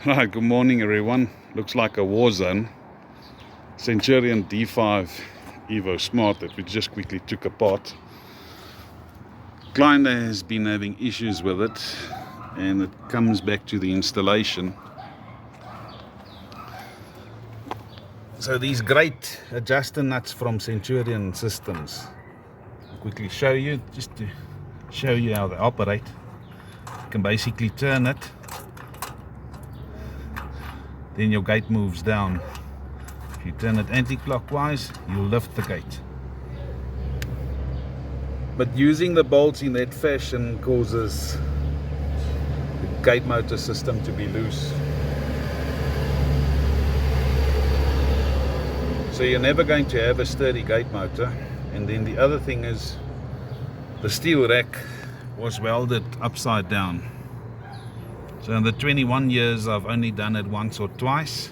Hi, good morning everyone. Looks like a war zone. Centurion D5 Evo Smart that we just quickly took apart. Client has been having issues with it, and it comes back to the installation. So these great adjuster nuts from Centurion systems. I'll quickly show you, just to show you how they operate. You can basically turn it, then your gate moves down. If you turn it anti-clockwise, you'll lift the gate. But using the bolts in that fashion causes the gate motor system to be loose. So you're never going to have a sturdy gate motor. And then the other thing is, the steel rack was welded upside down. So in the 21 years I've only done it once or twice.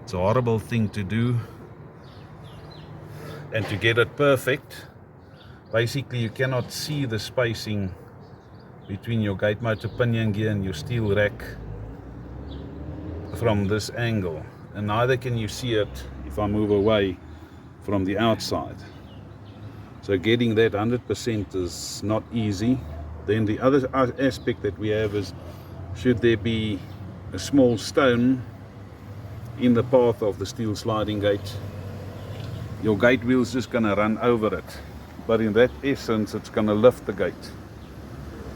It's a horrible thing to do. And to get it perfect, basically you cannot see the spacing between your gate motor pinion gear and your steel rack from this angle, and neither can you see it if I move away from the outside. So getting that 100% is not easy. Then the other aspect that we have is, should there be a small stone in the path of the steel sliding gate, your gate wheel is just going to run over it, but in that essence it's going to lift the gate,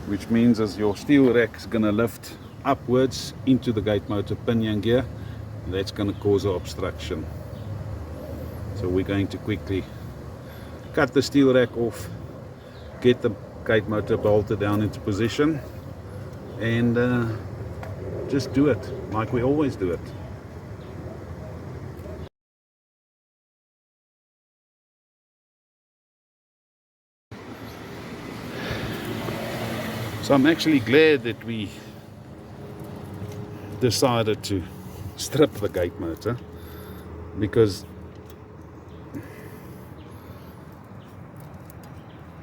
which means as your steel rack is going to lift upwards into the gate motor pinion gear, and that's going to cause an obstruction. So we're going to quickly cut the steel rack off, get the gate motor bolted down into position, and just do it like we always do it. So I'm actually glad that we decided to strip the gate motor, because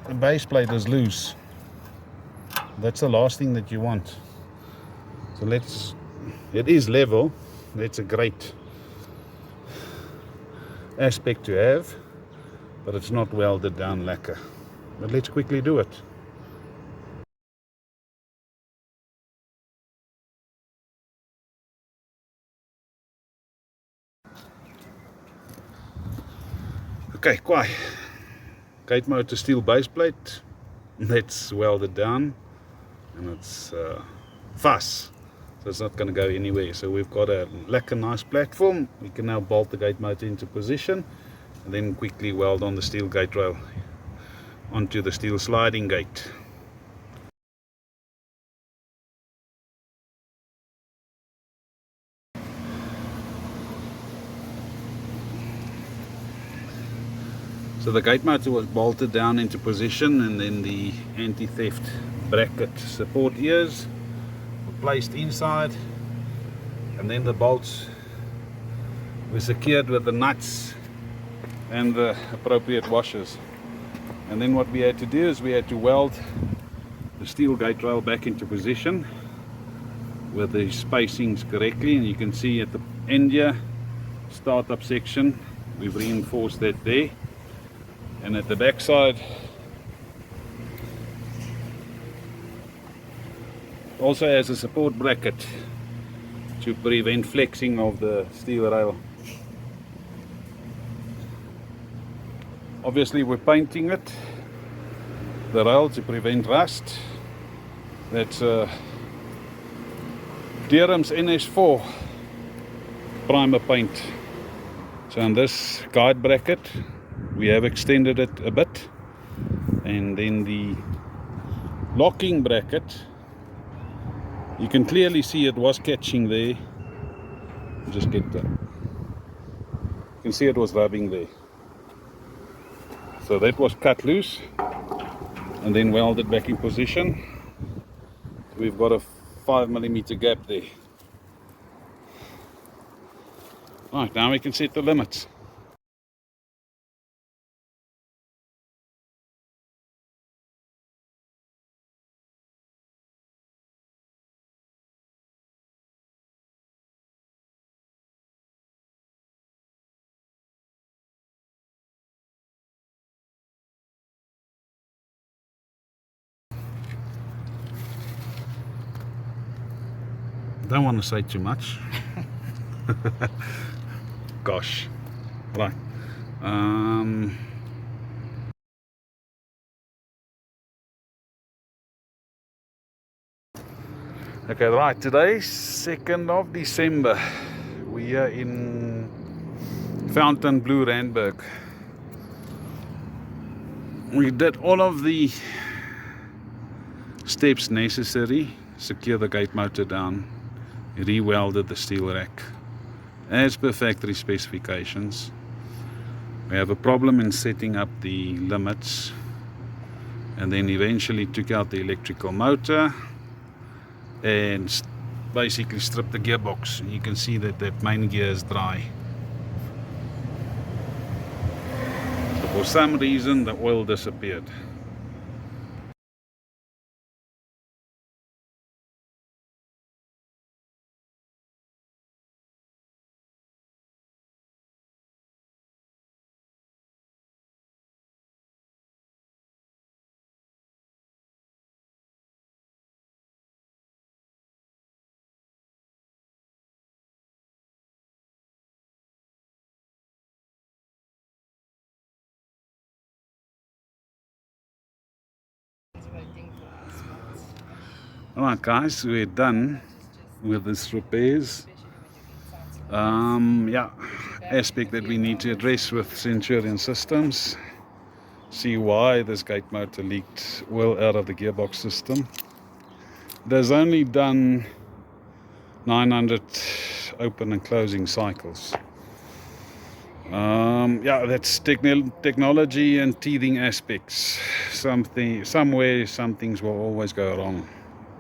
the base plate is loose. That's the last thing that you want. So it is level. That's a great aspect to have, but it's not welded down lacquer. But let's quickly do it. Okay, quite. Gate motor steel base plate, that's welded down, and it's fuss, so it's not going to go anywhere. So we've got a lacquer nice platform. We can now bolt the gate motor into position, and then quickly weld on the steel gate rail onto the steel sliding gate. So the gate motor was bolted down into position, and then the anti-theft bracket support ears were placed inside, and then the bolts were secured with the nuts and the appropriate washers. And then what we had to do is we had to weld the steel gate rail back into position with the spacings correctly, and you can see at the end here, startup section, we've reinforced that there. And at the back side also has a support bracket to prevent flexing of the steel rail. Obviously we're painting it, the rail, to prevent rust. That's Durham's NS4 primer paint. So on this guide bracket we have extended it a bit, and then the locking bracket, you can clearly see it was catching there. Just get that. You can see it was rubbing there. So that was cut loose and then welded back in position. We've got a 5mm gap there. Right, now we can set the limits. Don't want to say too much. Gosh. Right. Okay, right. Today's 2nd of December. We are in Fountain Blue, Randburg. We did all of the steps necessary. Secure the gate motor down. Re-welded the steel rack as per factory specifications. We have a problem in setting up the limits, and then eventually took out the electrical motor and basically stripped the gearbox. And you can see that that main gear is dry. So for some reason the oil disappeared. Alright guys, we're done with this repairs. Yeah, aspect that we need to address with Centurion systems. See why this gate motor leaked oil out of the gearbox system. It has only done 900 open and closing cycles. Yeah, that's technology and teething aspects. Somewhere some things will always go wrong,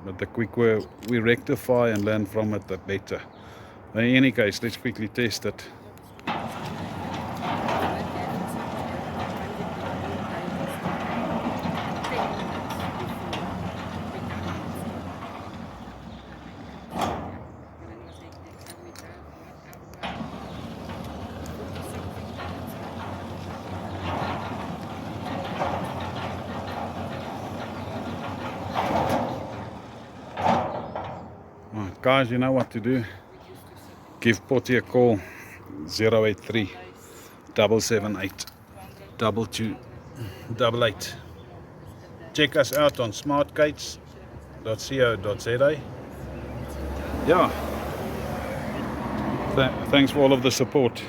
but the quicker we rectify and learn from it, the better. In any case, let's quickly test it. Right, guys, you know what to do. Give Pottie a call, 083 778 2288. Check us out on SmartGates.co.za. Yeah. Thanks for all of the support.